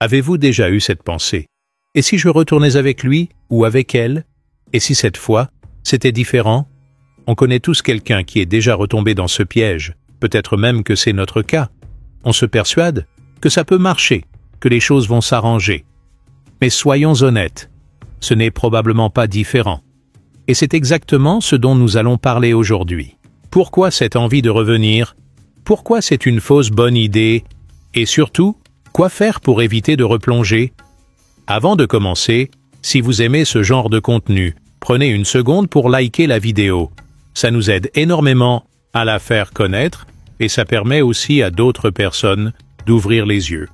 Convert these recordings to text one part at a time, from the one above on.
Avez-vous déjà eu cette pensée? Et si je retournais avec lui ou avec elle? Et si cette fois, c'était différent? On connaît tous quelqu'un qui est déjà retombé dans ce piège, peut-être même que c'est notre cas. On se persuade que ça peut marcher, que les choses vont s'arranger. Mais soyons honnêtes, ce n'est probablement pas différent. Et c'est exactement ce dont nous allons parler aujourd'hui. Pourquoi cette envie de revenir? Pourquoi c'est une fausse bonne idée? Et surtout, quoi faire pour éviter de replonger? Avant de commencer, si vous aimez ce genre de contenu, prenez une seconde pour liker la vidéo. Ça nous aide énormément à la faire connaître et ça permet aussi à d'autres personnes d'ouvrir les yeux.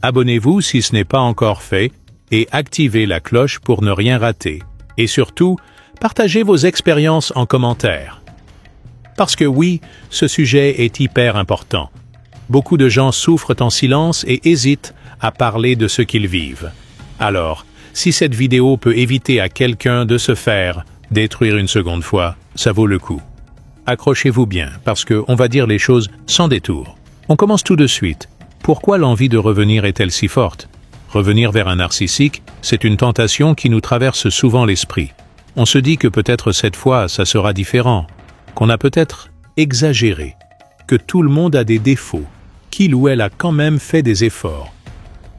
Abonnez-vous si ce n'est pas encore fait et activez la cloche pour ne rien rater. Et surtout, partagez vos expériences en commentaire. Parce que oui, ce sujet est hyper important. Beaucoup de gens souffrent en silence et hésitent à parler de ce qu'ils vivent. Alors, si cette vidéo peut éviter à quelqu'un de se faire détruire une seconde fois, ça vaut le coup. Accrochez-vous bien, parce qu'on va dire les choses sans détour. On commence tout de suite. Pourquoi l'envie de revenir est-elle si forte? Revenir vers un narcissique, c'est une tentation qui nous traverse souvent l'esprit. On se dit que peut-être cette fois, ça sera différent, qu'on a peut-être exagéré, que tout le monde a des défauts, qu'il ou elle a quand même fait des efforts.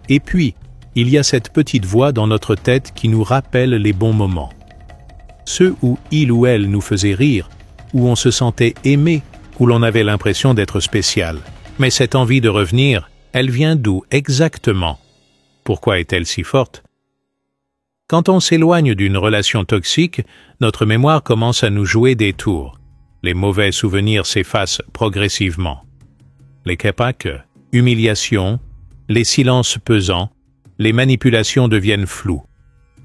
Et puis, il y a cette petite voix dans notre tête qui nous rappelle les bons moments. Ceux où il ou elle nous faisait rire, où on se sentait aimé, où l'on avait l'impression d'être spécial. Mais cette envie de revenir, elle vient d'où exactement? Pourquoi est-elle si forte? Quand on s'éloigne d'une relation toxique, notre mémoire commence à nous jouer des tours. Les mauvais souvenirs s'effacent progressivement. Les capacs, humiliations, les silences pesants, les manipulations deviennent floues.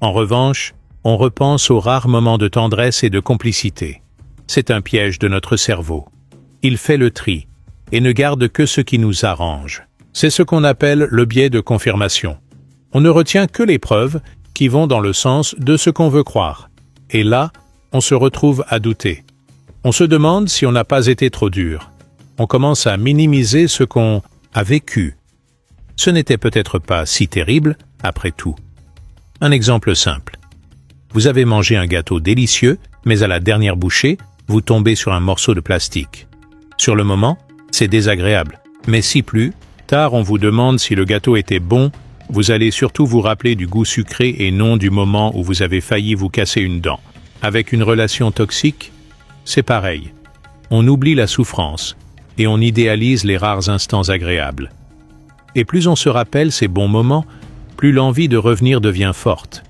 En revanche, on repense aux rares moments de tendresse et de complicité. C'est un piège de notre cerveau. Il fait le tri et ne garde que ce qui nous arrange. C'est ce qu'on appelle le biais de confirmation. On ne retient que les preuves qui vont dans le sens de ce qu'on veut croire. Et là, on se retrouve à douter. On se demande si on n'a pas été trop dur. On commence à minimiser ce qu'on a vécu. Ce n'était peut-être pas si terrible, après tout. Un exemple simple. Vous avez mangé un gâteau délicieux, mais à la dernière bouchée, vous tombez sur un morceau de plastique. Sur le moment, c'est désagréable. Mais si plus tard on vous demande si le gâteau était bon, vous allez surtout vous rappeler du goût sucré et non du moment où vous avez failli vous casser une dent. Avec une relation toxique, c'est pareil. On oublie la souffrance et on idéalise les rares instants agréables. Et plus on se rappelle ces bons moments, plus l'envie de revenir devient forte.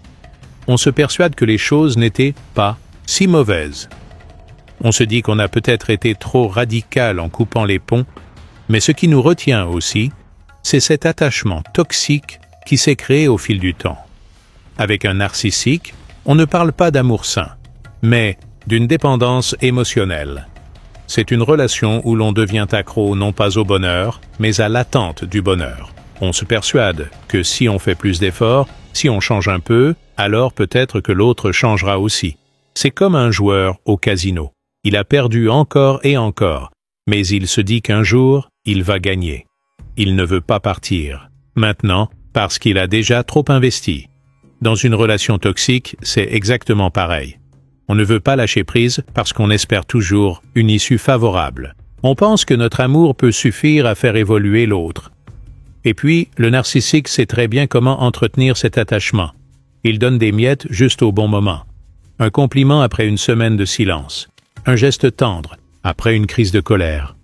On se persuade que les choses n'étaient pas si mauvaises. On se dit qu'on a peut-être été trop radical en coupant les ponts, mais ce qui nous retient aussi, c'est cet attachement toxique qui s'est créé au fil du temps. Avec un narcissique, on ne parle pas d'amour sain, mais d'une dépendance émotionnelle. C'est une relation où l'on devient accro non pas au bonheur, mais à l'attente du bonheur. On se persuade que si on fait plus d'efforts, si on change un peu, alors peut-être que l'autre changera aussi. C'est comme un joueur au casino. Il a perdu encore et encore, mais il se dit qu'un jour, il va gagner. Il ne veut pas partir. Maintenant, parce qu'il a déjà trop investi. Dans une relation toxique, c'est exactement pareil. On ne veut pas lâcher prise parce qu'on espère toujours une issue favorable. On pense que notre amour peut suffire à faire évoluer l'autre. Et puis, le narcissique sait très bien comment entretenir cet attachement. Il donne des miettes juste au bon moment. Un compliment après une semaine de silence. Un geste tendre après une crise de colère.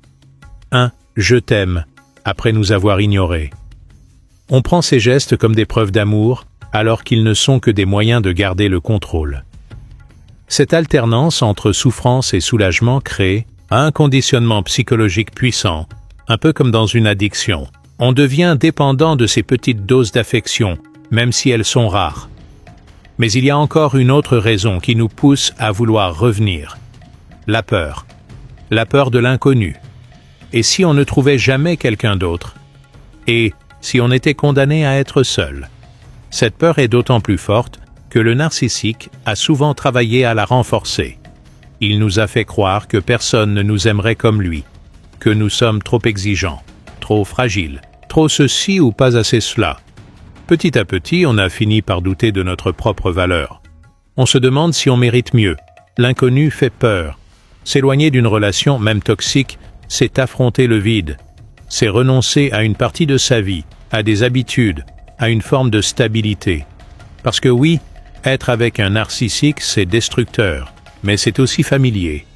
Un « je t'aime » après nous avoir ignorés. On prend ces gestes comme des preuves d'amour, alors qu'ils ne sont que des moyens de garder le contrôle. Cette alternance entre souffrance et soulagement crée un conditionnement psychologique puissant, un peu comme dans une addiction. On devient dépendant de ces petites doses d'affection, même si elles sont rares. Mais il y a encore une autre raison qui nous pousse à vouloir revenir. La peur. La peur de l'inconnu. Et si on ne trouvait jamais quelqu'un d'autre? Et si on était condamné à être seul? Cette peur est d'autant plus forte que le narcissique a souvent travaillé à la renforcer. Il nous a fait croire que personne ne nous aimerait comme lui, que nous sommes trop exigeants, trop fragiles, trop ceci ou pas assez cela. Petit à petit, on a fini par douter de notre propre valeur. On se demande si on mérite mieux. L'inconnu fait peur. S'éloigner d'une relation, même toxique, c'est affronter le vide. C'est renoncer à une partie de sa vie, à des habitudes, à une forme de stabilité. Parce que oui, être avec un narcissique, c'est destructeur, mais c'est aussi familier.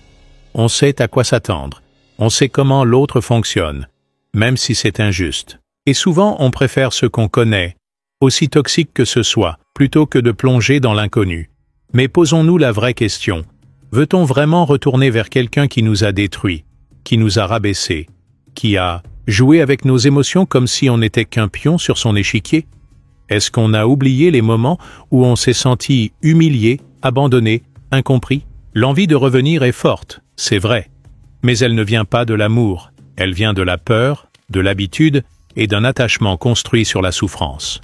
On sait à quoi s'attendre. On sait comment l'autre fonctionne, même si c'est injuste. Et souvent, on préfère ce qu'on connaît, aussi toxique que ce soit, plutôt que de plonger dans l'inconnu. Mais posons-nous la vraie question. Veut-on vraiment retourner vers quelqu'un qui nous a détruits, qui nous a rabaissés, qui a joué avec nos émotions comme si on n'était qu'un pion sur son échiquier? Est-ce qu'on a oublié les moments où on s'est senti humilié, abandonné, incompris? L'envie de revenir est forte, c'est vrai, mais elle ne vient pas de l'amour, elle vient de la peur, de l'habitude et d'un attachement construit sur la souffrance.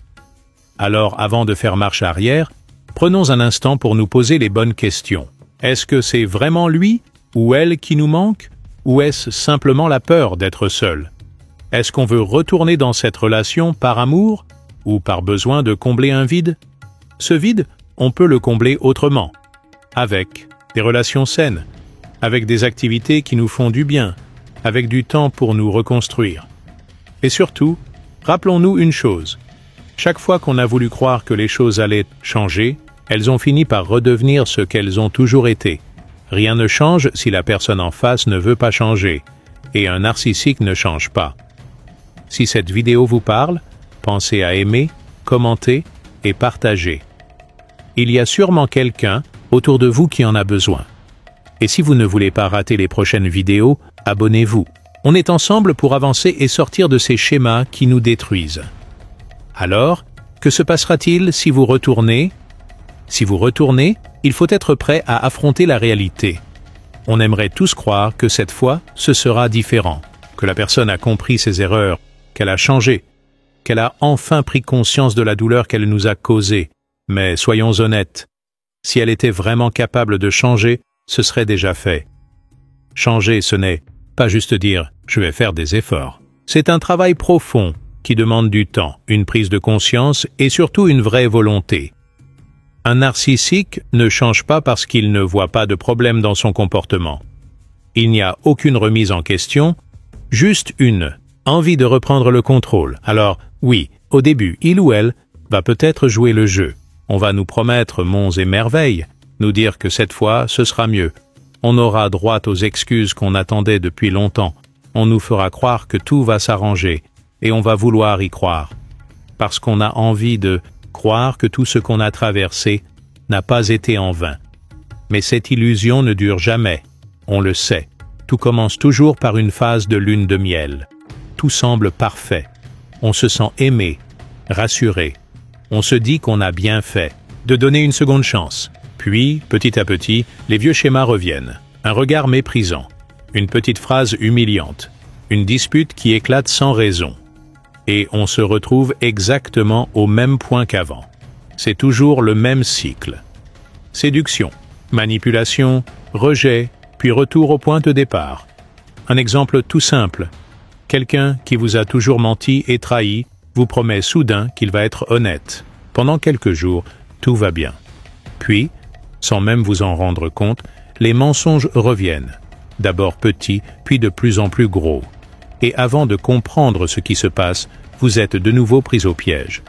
Alors, avant de faire marche arrière, prenons un instant pour nous poser les bonnes questions. Est-ce que c'est vraiment lui ou elle qui nous manque, ou est-ce simplement la peur d'être seul? Est-ce qu'on veut retourner dans cette relation par amour ou par besoin de combler un vide? Ce vide, on peut le combler autrement, avec des relations saines, avec des activités qui nous font du bien, avec du temps pour nous reconstruire. Et surtout, rappelons-nous une chose. Chaque fois qu'on a voulu croire que les choses allaient changer, elles ont fini par redevenir ce qu'elles ont toujours été. Rien ne change si la personne en face ne veut pas changer, et un narcissique ne change pas. Si cette vidéo vous parle, pensez à aimer, commenter et partager. Il y a sûrement quelqu'un autour de vous qui en a besoin. Et si vous ne voulez pas rater les prochaines vidéos, abonnez-vous. On est ensemble pour avancer et sortir de ces schémas qui nous détruisent. Alors, que se passera-t-il si vous retournez? Si vous retournez, il faut être prêt à affronter la réalité. On aimerait tous croire que cette fois, ce sera différent, que la personne a compris ses erreurs, qu'elle a changé, qu'elle a enfin pris conscience de la douleur qu'elle nous a causée. Mais soyons honnêtes, si elle était vraiment capable de changer, ce serait déjà fait. Changer, ce n'est pas juste dire « je vais faire des efforts ». C'est un travail profond qui demande du temps, une prise de conscience et surtout une vraie volonté. Un narcissique ne change pas parce qu'il ne voit pas de problème dans son comportement. Il n'y a aucune remise en question, juste une envie de reprendre le contrôle. Alors, oui, au début, il ou elle va peut-être jouer le jeu. On va nous promettre monts et merveilles, nous dire que cette fois, ce sera mieux. On aura droit aux excuses qu'on attendait depuis longtemps. On nous fera croire que tout va s'arranger, et on va vouloir y croire. Parce qu'on a envie de croire que tout ce qu'on a traversé n'a pas été en vain. Mais cette illusion ne dure jamais, on le sait. Tout commence toujours par une phase de lune de miel. Tout semble parfait. On se sent aimé, rassuré. On se dit qu'on a bien fait, de donner une seconde chance. Puis, petit à petit, les vieux schémas reviennent. Un regard méprisant, une petite phrase humiliante, une dispute qui éclate sans raison. Et on se retrouve exactement au même point qu'avant. C'est toujours le même cycle. Séduction, manipulation, rejet, puis retour au point de départ. Un exemple tout simple. Quelqu'un qui vous a toujours menti et trahi vous promet soudain qu'il va être honnête. Pendant quelques jours, tout va bien. Puis, sans même vous en rendre compte, les mensonges reviennent. D'abord petits, puis de plus en plus gros. Et avant de comprendre ce qui se passe, vous êtes de nouveau pris au piège.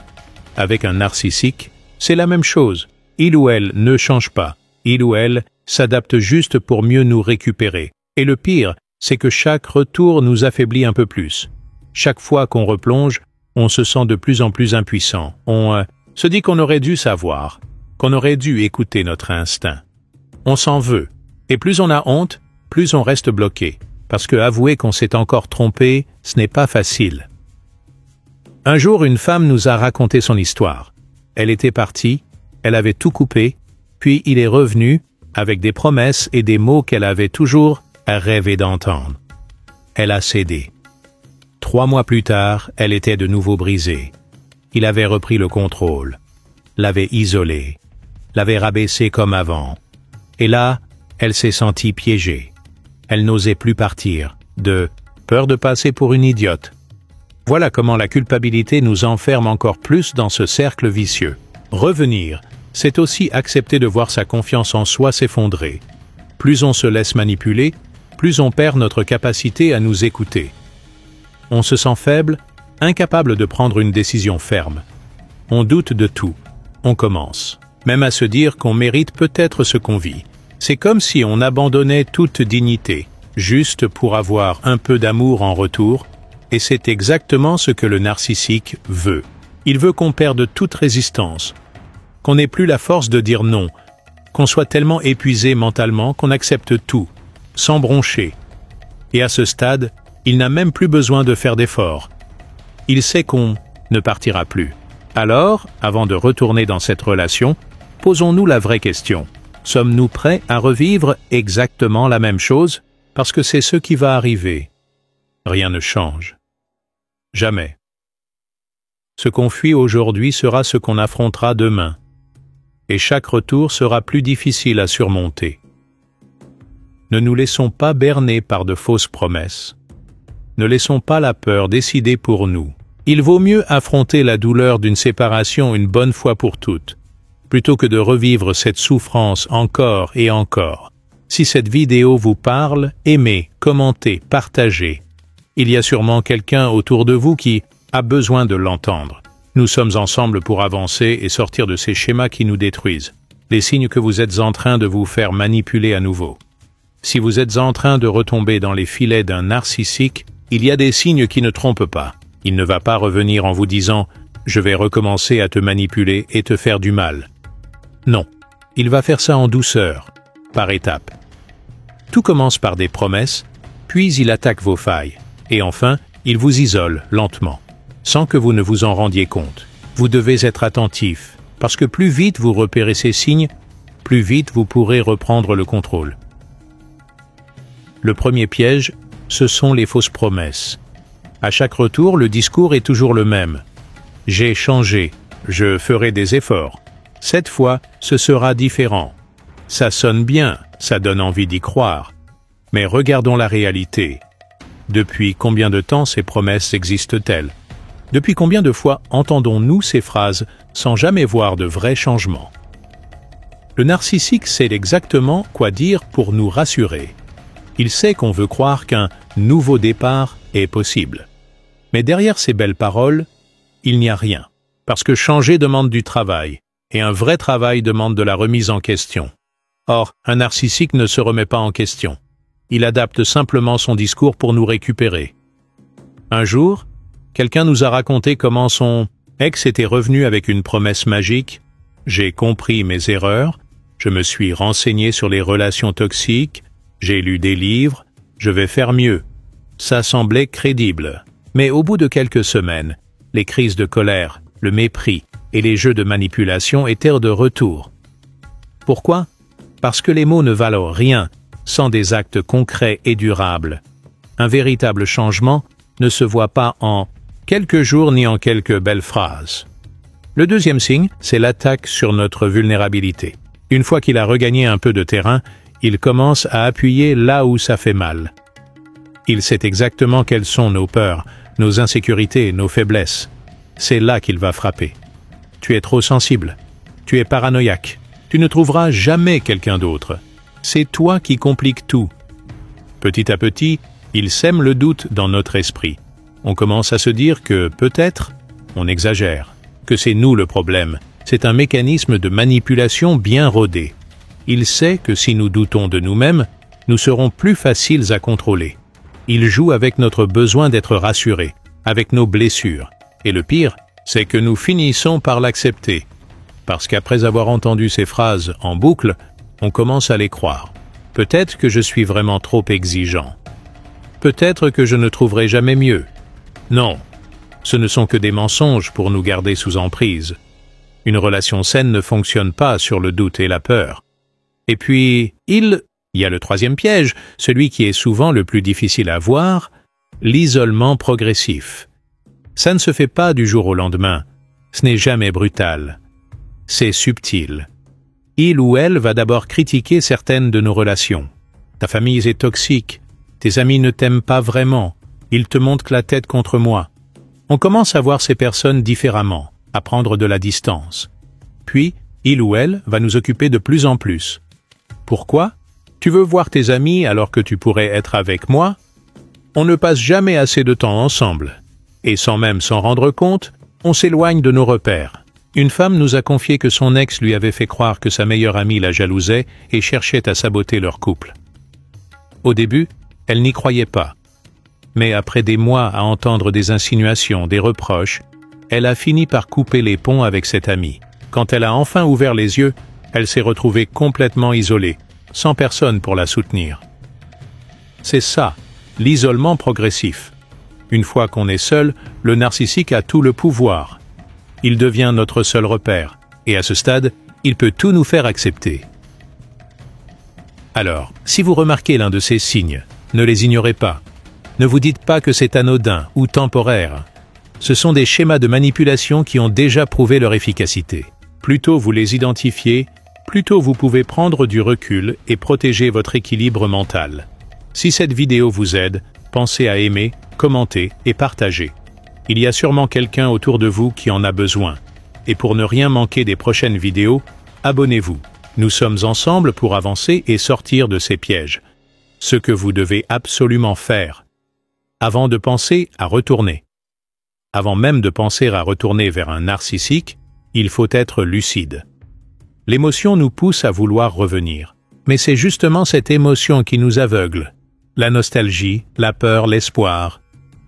Avec un narcissique, c'est la même chose. Il ou elle ne change pas. Il ou elle s'adapte juste pour mieux nous récupérer. Et le pire, c'est que chaque retour nous affaiblit un peu plus. Chaque fois qu'on replonge, on se sent de plus en plus impuissant. On se dit qu'on aurait dû savoir, qu'on aurait dû écouter notre instinct. On s'en veut. Et plus on a honte, plus on reste bloqué. Parce que avouer qu'on s'est encore trompé, ce n'est pas facile. Un jour, une femme nous a raconté son histoire. Elle était partie, elle avait tout coupé, puis il est revenu avec des promesses et des mots qu'elle avait toujours rêvé d'entendre. Elle a cédé. 3 mois plus tard, elle était de nouveau brisée. Il avait repris le contrôle, l'avait isolée, l'avait rabaissée comme avant. Et là, elle s'est sentie piégée. Elle n'osait plus partir, de peur de passer pour une idiote. Voilà comment la culpabilité nous enferme encore plus dans ce cercle vicieux. Revenir, c'est aussi accepter de voir sa confiance en soi s'effondrer. Plus on se laisse manipuler, plus on perd notre capacité à nous écouter. On se sent faible, incapable de prendre une décision ferme. On doute de tout. On commence, même à se dire qu'on mérite peut-être ce qu'on vit. C'est comme si on abandonnait toute dignité, juste pour avoir un peu d'amour en retour, et c'est exactement ce que le narcissique veut. Il veut qu'on perde toute résistance, qu'on n'ait plus la force de dire non, qu'on soit tellement épuisé mentalement qu'on accepte tout, sans broncher. Et à ce stade, il n'a même plus besoin de faire d'efforts. Il sait qu'on ne partira plus. Alors, avant de retourner dans cette relation, posons-nous la vraie question. Sommes-nous prêts à revivre exactement la même chose? Parce que c'est ce qui va arriver. Rien ne change. Jamais. Ce qu'on fuit aujourd'hui sera ce qu'on affrontera demain. Et chaque retour sera plus difficile à surmonter. Ne nous laissons pas berner par de fausses promesses. Ne laissons pas la peur décider pour nous. Il vaut mieux affronter la douleur d'une séparation une bonne fois pour toutes, plutôt que de revivre cette souffrance encore et encore. Si cette vidéo vous parle, aimez, commentez, partagez. Il y a sûrement quelqu'un autour de vous qui a besoin de l'entendre. Nous sommes ensemble pour avancer et sortir de ces schémas qui nous détruisent. Les signes que vous êtes en train de vous faire manipuler à nouveau. Si vous êtes en train de retomber dans les filets d'un narcissique, il y a des signes qui ne trompent pas. Il ne va pas revenir en vous disant « Je vais recommencer à te manipuler et te faire du mal ». Non, il va faire ça en douceur, par étapes. Tout commence par des promesses, puis il attaque vos failles, et enfin, il vous isole lentement, sans que vous ne vous en rendiez compte. Vous devez être attentif, parce que plus vite vous repérez ces signes, plus vite vous pourrez reprendre le contrôle. Le premier piège, ce sont les fausses promesses. À chaque retour, le discours est toujours le même. J'ai changé, je ferai des efforts. Cette fois, ce sera différent. Ça sonne bien, ça donne envie d'y croire. Mais regardons la réalité. Depuis combien de temps ces promesses existent-elles? Depuis combien de fois entendons-nous ces phrases sans jamais voir de vrais changements? Le narcissique sait exactement quoi dire pour nous rassurer. Il sait qu'on veut croire qu'un nouveau départ est possible. Mais derrière ces belles paroles, il n'y a rien. Parce que changer demande du travail, et un vrai travail demande de la remise en question. Or, un narcissique ne se remet pas en question. Il adapte simplement son discours pour nous récupérer. Un jour, quelqu'un nous a raconté comment son ex était revenu avec une promesse magique. J'ai compris mes erreurs, je me suis renseigné sur les relations toxiques, j'ai lu des livres, je vais faire mieux. Ça semblait crédible. Mais au bout de quelques semaines, les crises de colère, le mépris et les jeux de manipulation étaient de retour. Pourquoi? Parce que les mots ne valent rien sans des actes concrets et durables. Un véritable changement ne se voit pas en quelques jours ni en quelques belles phrases. Le deuxième signe, c'est l'attaque sur notre vulnérabilité. Une fois qu'il a regagné un peu de terrain, il commence à appuyer là où ça fait mal. Il sait exactement quelles sont nos peurs, nos insécurités, nos faiblesses. C'est là qu'il va frapper. Tu es trop sensible. Tu es paranoïaque. Tu ne trouveras jamais quelqu'un d'autre. C'est toi qui compliques tout. Petit à petit, il sème le doute dans notre esprit. On commence à se dire que, peut-être, on exagère, que c'est nous le problème. C'est un mécanisme de manipulation bien rodé. Il sait que si nous doutons de nous-mêmes, nous serons plus faciles à contrôler. Il joue avec notre besoin d'être rassurés, avec nos blessures. Et le pire, c'est que nous finissons par l'accepter. Parce qu'après avoir entendu ces phrases en boucle, on commence à les croire. Peut-être que je suis vraiment trop exigeant. Peut-être que je ne trouverai jamais mieux. Non, ce ne sont que des mensonges pour nous garder sous emprise. Une relation saine ne fonctionne pas sur le doute et la peur. Et puis, il y a le troisième piège, celui qui est souvent le plus difficile à voir, l'isolement progressif. Ça ne se fait pas du jour au lendemain. Ce n'est jamais brutal. C'est subtil. Il ou elle va d'abord critiquer certaines de nos relations. Ta famille est toxique. Tes amis ne t'aiment pas vraiment. Ils te montent la tête contre moi. On commence à voir ces personnes différemment, à prendre de la distance. Puis, il ou elle va nous occuper de plus en plus. Pourquoi? Tu veux voir tes amis alors que tu pourrais être avec moi? On ne passe jamais assez de temps ensemble. Et sans même s'en rendre compte, on s'éloigne de nos repères. Une femme nous a confié que son ex lui avait fait croire que sa meilleure amie la jalousait et cherchait à saboter leur couple. Au début, elle n'y croyait pas. Mais après des mois à entendre des insinuations, des reproches, elle a fini par couper les ponts avec cette amie. Quand elle a enfin ouvert les yeux, elle s'est retrouvée complètement isolée, sans personne pour la soutenir. C'est ça, l'isolement progressif. Une fois qu'on est seul, le narcissique a tout le pouvoir. Il devient notre seul repère, et à ce stade, il peut tout nous faire accepter. Alors, si vous remarquez l'un de ces signes, ne les ignorez pas. Ne vous dites pas que c'est anodin ou temporaire. Ce sont des schémas de manipulation qui ont déjà prouvé leur efficacité. Plus tôt vous les identifiez, plus tôt vous pouvez prendre du recul et protéger votre équilibre mental. Si cette vidéo vous aide, pensez à aimer, commenter et partager. Il y a sûrement quelqu'un autour de vous qui en a besoin. Et pour ne rien manquer des prochaines vidéos, abonnez-vous. Nous sommes ensemble pour avancer et sortir de ces pièges. Ce que vous devez absolument faire, avant de penser à retourner. Avant même de penser à retourner vers un narcissique, il faut être lucide. L'émotion nous pousse à vouloir revenir. Mais c'est justement cette émotion qui nous aveugle. La nostalgie, la peur, l'espoir.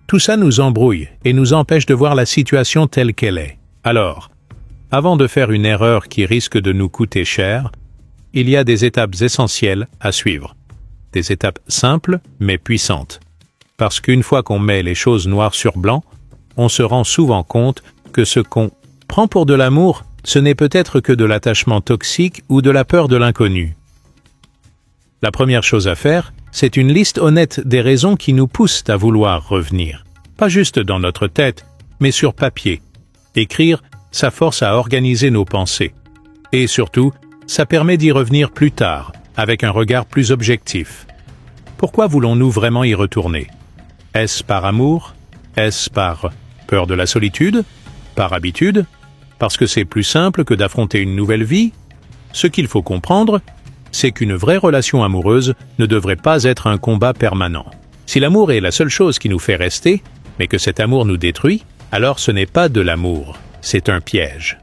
Tout ça nous embrouille et nous empêche de voir la situation telle qu'elle est. Alors, avant de faire une erreur qui risque de nous coûter cher, il y a des étapes essentielles à suivre. Des étapes simples mais puissantes. Parce qu'une fois qu'on met les choses noir sur blanc, on se rend souvent compte que ce qu'on prend pour de l'amour, ce n'est peut-être que de l'attachement toxique ou de la peur de l'inconnu. La première chose à faire, c'est une liste honnête des raisons qui nous poussent à vouloir revenir. Pas juste dans notre tête, mais sur papier. Écrire, ça force à organiser nos pensées. Et surtout, ça permet d'y revenir plus tard, avec un regard plus objectif. Pourquoi voulons-nous vraiment y retourner? Est-ce par amour? Est-ce par peur de la solitude? Par habitude? Parce que c'est plus simple que d'affronter une nouvelle vie? Ce qu'il faut comprendre, c'est qu'une vraie relation amoureuse ne devrait pas être un combat permanent. Si l'amour est la seule chose qui nous fait rester, mais que cet amour nous détruit, alors ce n'est pas de l'amour, c'est un piège.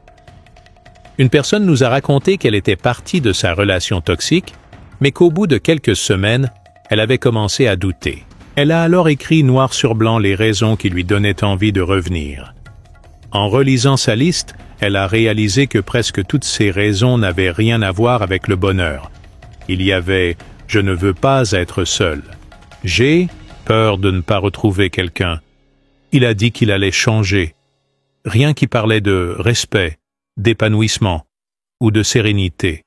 Une personne nous a raconté qu'elle était partie de sa relation toxique, mais qu'au bout de quelques semaines, elle avait commencé à douter. Elle a alors écrit noir sur blanc les raisons qui lui donnaient envie de revenir. En relisant sa liste, elle a réalisé que presque toutes ces raisons n'avaient rien à voir avec le bonheur. Il y avait « je ne veux pas être seul »,« j'ai peur de ne pas retrouver quelqu'un », il a dit qu'il allait changer. Rien qui parlait de respect, d'épanouissement ou de sérénité.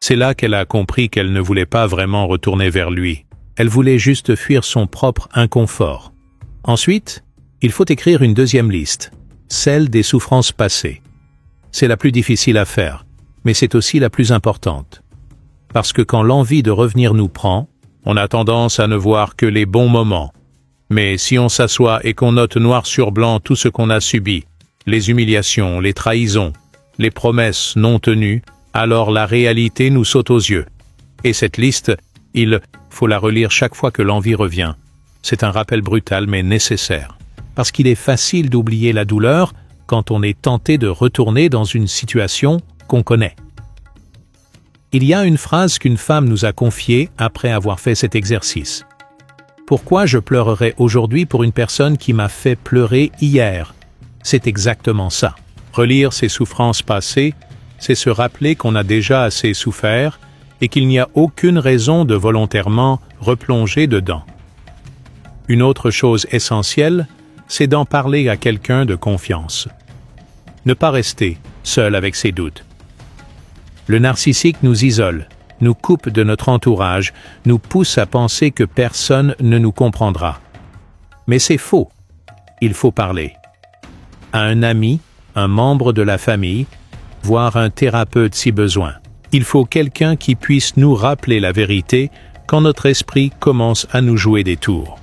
C'est là qu'elle a compris qu'elle ne voulait pas vraiment retourner vers lui. Elle voulait juste fuir son propre inconfort. Ensuite, il faut écrire une deuxième liste, celle des souffrances passées. C'est la plus difficile à faire, mais c'est aussi la plus importante. Parce que quand l'envie de revenir nous prend, on a tendance à ne voir que les bons moments. Mais si on s'assoit et qu'on note noir sur blanc tout ce qu'on a subi, les humiliations, les trahisons, les promesses non tenues, alors la réalité nous saute aux yeux. Et cette liste, il faut la relire chaque fois que l'envie revient. C'est un rappel brutal mais nécessaire. Parce qu'il est facile d'oublier la douleur quand on est tenté de retourner dans une situation qu'on connaît. Il y a une phrase qu'une femme nous a confiée après avoir fait cet exercice. Pourquoi je pleurerais aujourd'hui pour une personne qui m'a fait pleurer hier? C'est exactement ça. Relire ses souffrances passées, c'est se rappeler qu'on a déjà assez souffert et qu'il n'y a aucune raison de volontairement replonger dedans. Une autre chose essentielle, c'est d'en parler à quelqu'un de confiance. Ne pas rester seul avec ses doutes. Le narcissique nous isole, nous coupe de notre entourage, nous pousse à penser que personne ne nous comprendra. Mais c'est faux. Il faut parler. À un ami, un membre de la famille, voire un thérapeute si besoin. Il faut quelqu'un qui puisse nous rappeler la vérité quand notre esprit commence à nous jouer des tours.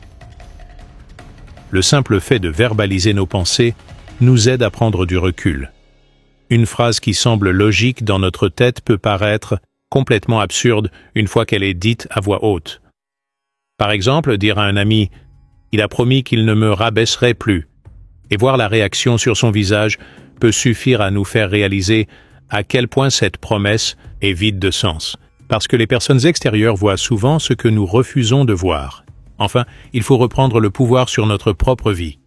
le simple fait de verbaliser nos pensées nous aide à prendre du recul. Une phrase qui semble logique dans notre tête peut paraître complètement absurde une fois qu'elle est dite à voix haute. Par exemple, dire à un ami « Il a promis qu'il ne me rabaisserait plus » et voir la réaction sur son visage peut suffire à nous faire réaliser à quel point cette promesse est vide de sens, parce que les personnes extérieures voient souvent ce que nous refusons de voir. Enfin, il faut reprendre le pouvoir sur notre propre vie.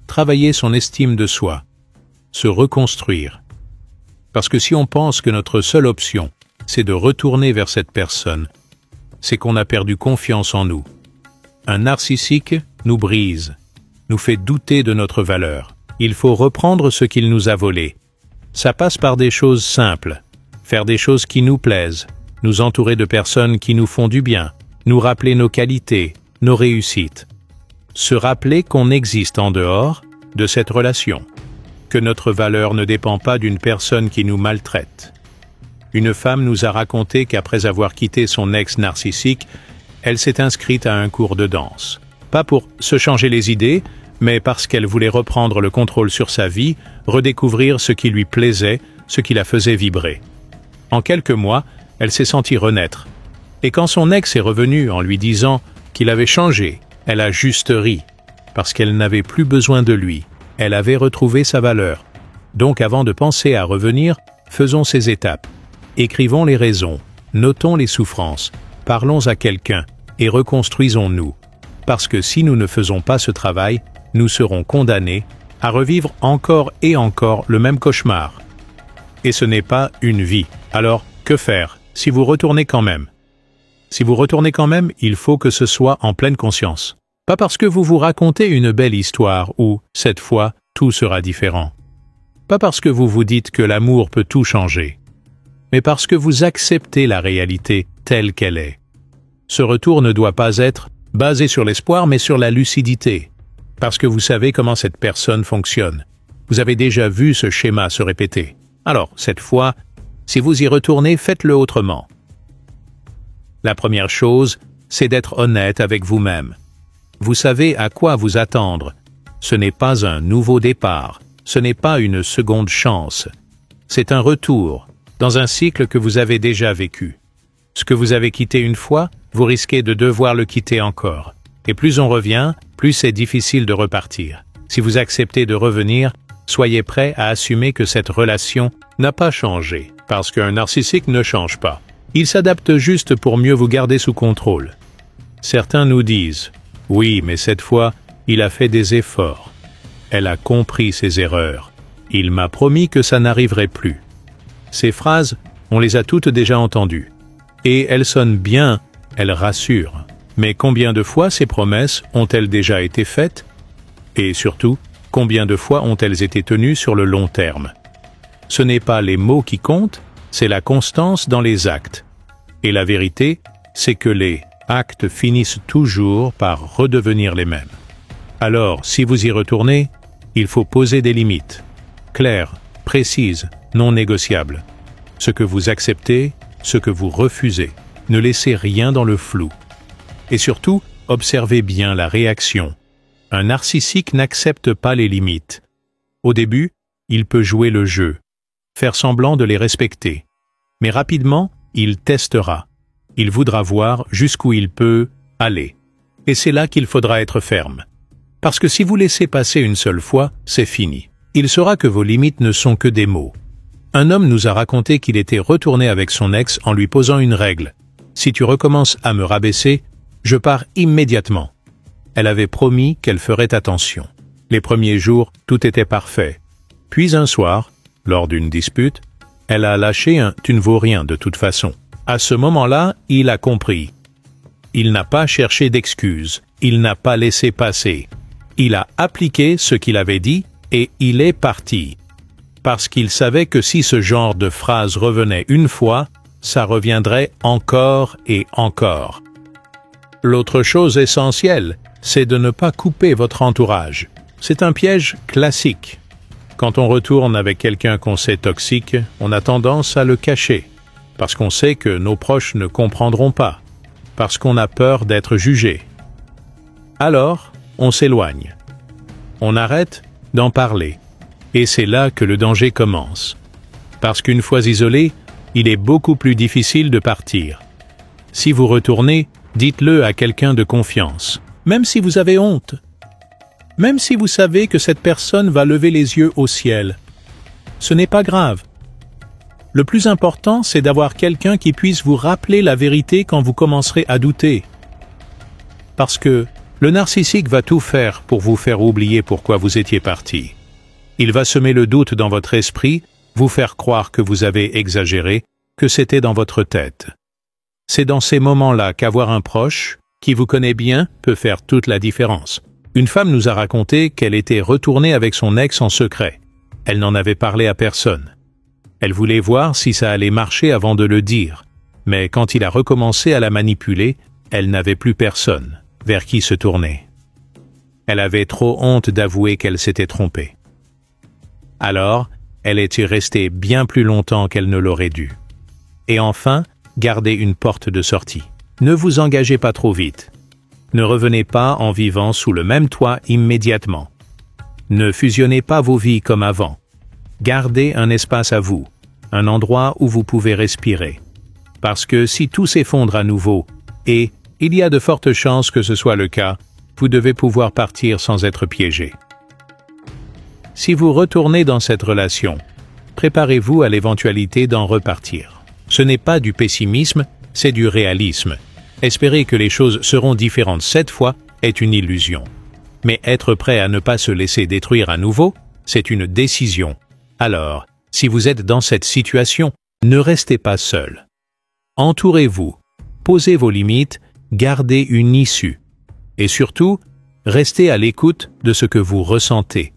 Travailler son estime de soi, se reconstruire. Parce que si on pense que notre seule option, c'est de retourner vers cette personne, c'est qu'on a perdu confiance en nous. Un narcissique nous brise, nous fait douter de notre valeur. Il faut reprendre ce qu'il nous a volé. Ça passe par des choses simples, faire des choses qui nous plaisent, nous entourer de personnes qui nous font du bien, nous rappeler nos qualités, nos réussites. Se rappeler qu'on existe en dehors de cette relation, que notre valeur ne dépend pas d'une personne qui nous maltraite. Une femme nous a raconté qu'après avoir quitté son ex narcissique, elle s'est inscrite à un cours de danse. Pas pour se changer les idées, mais parce qu'elle voulait reprendre le contrôle sur sa vie, redécouvrir ce qui lui plaisait, ce qui la faisait vibrer. En quelques mois, elle s'est sentie renaître. Et quand son ex est revenu en lui disant qu'il avait changé, elle a juste ri, parce qu'elle n'avait plus besoin de lui. Elle avait retrouvé sa valeur. Donc avant de penser à revenir, faisons ces étapes. Écrivons les raisons, notons les souffrances, parlons à quelqu'un et reconstruisons-nous. Parce que si nous ne faisons pas ce travail, nous serons condamnés à revivre encore et encore le même cauchemar. Et ce n'est pas une vie. Alors, que faire si vous retournez quand même? Si vous retournez quand même, il faut que ce soit en pleine conscience. Pas parce que vous vous racontez une belle histoire où, cette fois, tout sera différent. Pas parce que vous vous dites que l'amour peut tout changer. Mais parce que vous acceptez la réalité telle qu'elle est. Ce retour ne doit pas être basé sur l'espoir, mais sur la lucidité. Parce que vous savez comment cette personne fonctionne. Vous avez déjà vu ce schéma se répéter. Alors, cette fois, si vous y retournez, faites-le autrement. La première chose, c'est d'être honnête avec vous-même. Vous savez à quoi vous attendre. Ce n'est pas un nouveau départ, ce n'est pas une seconde chance. C'est un retour, dans un cycle que vous avez déjà vécu. Ce que vous avez quitté une fois, vous risquez de devoir le quitter encore. Et plus on revient, plus c'est difficile de repartir. Si vous acceptez de revenir, soyez prêt à assumer que cette relation n'a pas changé, parce qu'un narcissique ne change pas. Il s'adapte juste pour mieux vous garder sous contrôle. Certains nous disent « Oui, mais cette fois, il a fait des efforts. Elle a compris ses erreurs. Il m'a promis que ça n'arriverait plus. » Ces phrases, on les a toutes déjà entendues. Et elles sonnent bien, elles rassurent. Mais combien de fois ces promesses ont-elles déjà été faites? Et surtout, combien de fois ont-elles été tenues sur le long terme? Ce n'est pas les mots qui comptent, c'est la constance dans les actes. Et la vérité, c'est que les actes finissent toujours par redevenir les mêmes. Alors, si vous y retournez, il faut poser des limites, claires, précises, non négociables. Ce que vous acceptez, ce que vous refusez. Ne laissez rien dans le flou. Et surtout, observez bien la réaction. Un narcissique n'accepte pas les limites. Au début, il peut jouer le jeu, faire semblant de les respecter. Mais rapidement, il testera. Il voudra voir jusqu'où il peut aller. Et c'est là qu'il faudra être ferme. Parce que si vous laissez passer une seule fois, c'est fini. Il saura que vos limites ne sont que des mots. Un homme nous a raconté qu'il était retourné avec son ex en lui posant une règle. « Si tu recommences à me rabaisser, je pars immédiatement. » Elle avait promis qu'elle ferait attention. Les premiers jours, tout était parfait. Puis un soir, lors d'une dispute, elle a lâché un « tu ne vaux rien de toute façon ». À ce moment-là, il a compris. Il n'a pas cherché d'excuses, il n'a pas laissé passer. Il a appliqué ce qu'il avait dit et il est parti. Parce qu'il savait que si ce genre de phrase revenait une fois, ça reviendrait encore et encore. L'autre chose essentielle, c'est de ne pas couper votre entourage. C'est un piège classique. Quand on retourne avec quelqu'un qu'on sait toxique, on a tendance à le cacher, parce qu'on sait que nos proches ne comprendront pas, parce qu'on a peur d'être jugé. Alors, on s'éloigne. On arrête d'en parler. Et c'est là que le danger commence. Parce qu'une fois isolé, il est beaucoup plus difficile de partir. Si vous retournez, dites-le à quelqu'un de confiance, même si vous avez honte. Même si vous savez que cette personne va lever les yeux au ciel. Ce n'est pas grave. Le plus important, c'est d'avoir quelqu'un qui puisse vous rappeler la vérité quand vous commencerez à douter. Parce que le narcissique va tout faire pour vous faire oublier pourquoi vous étiez parti. Il va semer le doute dans votre esprit, vous faire croire que vous avez exagéré, que c'était dans votre tête. C'est dans ces moments-là qu'avoir un proche, qui vous connaît bien, peut faire toute la différence. Une femme nous a raconté qu'elle était retournée avec son ex en secret. Elle n'en avait parlé à personne. Elle voulait voir si ça allait marcher avant de le dire, mais quand il a recommencé à la manipuler, elle n'avait plus personne vers qui se tourner. Elle avait trop honte d'avouer qu'elle s'était trompée. Alors, elle était restée bien plus longtemps qu'elle ne l'aurait dû. Et enfin, gardez une porte de sortie. Ne vous engagez pas trop vite. Ne revenez pas en vivant sous le même toit immédiatement. Ne fusionnez pas vos vies comme avant. Gardez un espace à vous, un endroit où vous pouvez respirer. Parce que si tout s'effondre à nouveau, et il y a de fortes chances que ce soit le cas, vous devez pouvoir partir sans être piégé. Si vous retournez dans cette relation, préparez-vous à l'éventualité d'en repartir. Ce n'est pas du pessimisme, c'est du réalisme. Espérer que les choses seront différentes cette fois est une illusion. Mais être prêt à ne pas se laisser détruire à nouveau, c'est une décision. Alors, si vous êtes dans cette situation, ne restez pas seul. Entourez-vous, posez vos limites, gardez une issue. Et surtout, restez à l'écoute de ce que vous ressentez.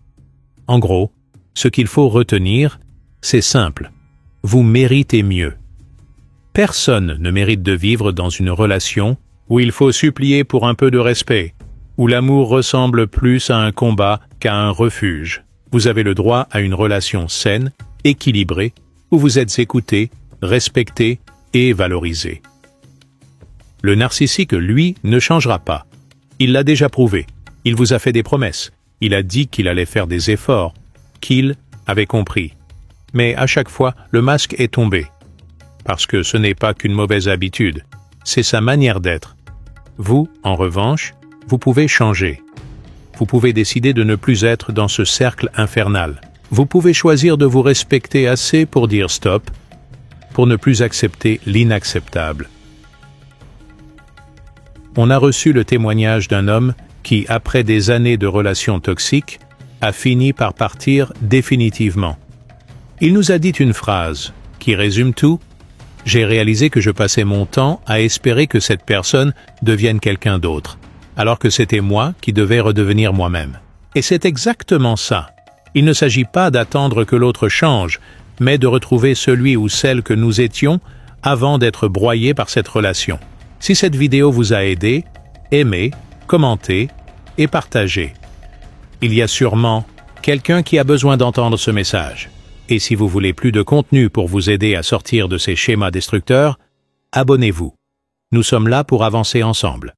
En gros, ce qu'il faut retenir, c'est simple. Vous méritez mieux. Personne ne mérite de vivre dans une relation où il faut supplier pour un peu de respect, où l'amour ressemble plus à un combat qu'à un refuge. Vous avez le droit à une relation saine, équilibrée, où vous êtes écouté, respecté et valorisé. Le narcissique, lui, ne changera pas. Il l'a déjà prouvé. Il vous a fait des promesses. Il a dit qu'il allait faire des efforts, qu'il avait compris. Mais à chaque fois, le masque est tombé. Parce que ce n'est pas qu'une mauvaise habitude, c'est sa manière d'être. Vous, en revanche, vous pouvez changer. Vous pouvez décider de ne plus être dans ce cercle infernal. Vous pouvez choisir de vous respecter assez pour dire stop, pour ne plus accepter l'inacceptable. On a reçu le témoignage d'un homme qui, après des années de relations toxiques, a fini par partir définitivement. Il nous a dit une phrase qui résume tout. « J'ai réalisé que je passais mon temps à espérer que cette personne devienne quelqu'un d'autre, alors que c'était moi qui devais redevenir moi-même. » Et c'est exactement ça. Il ne s'agit pas d'attendre que l'autre change, mais de retrouver celui ou celle que nous étions avant d'être broyés par cette relation. Si cette vidéo vous a aidé, aimez, commentez et partagez. Il y a sûrement quelqu'un qui a besoin d'entendre ce message. Et si vous voulez plus de contenu pour vous aider à sortir de ces schémas destructeurs, abonnez-vous. Nous sommes là pour avancer ensemble.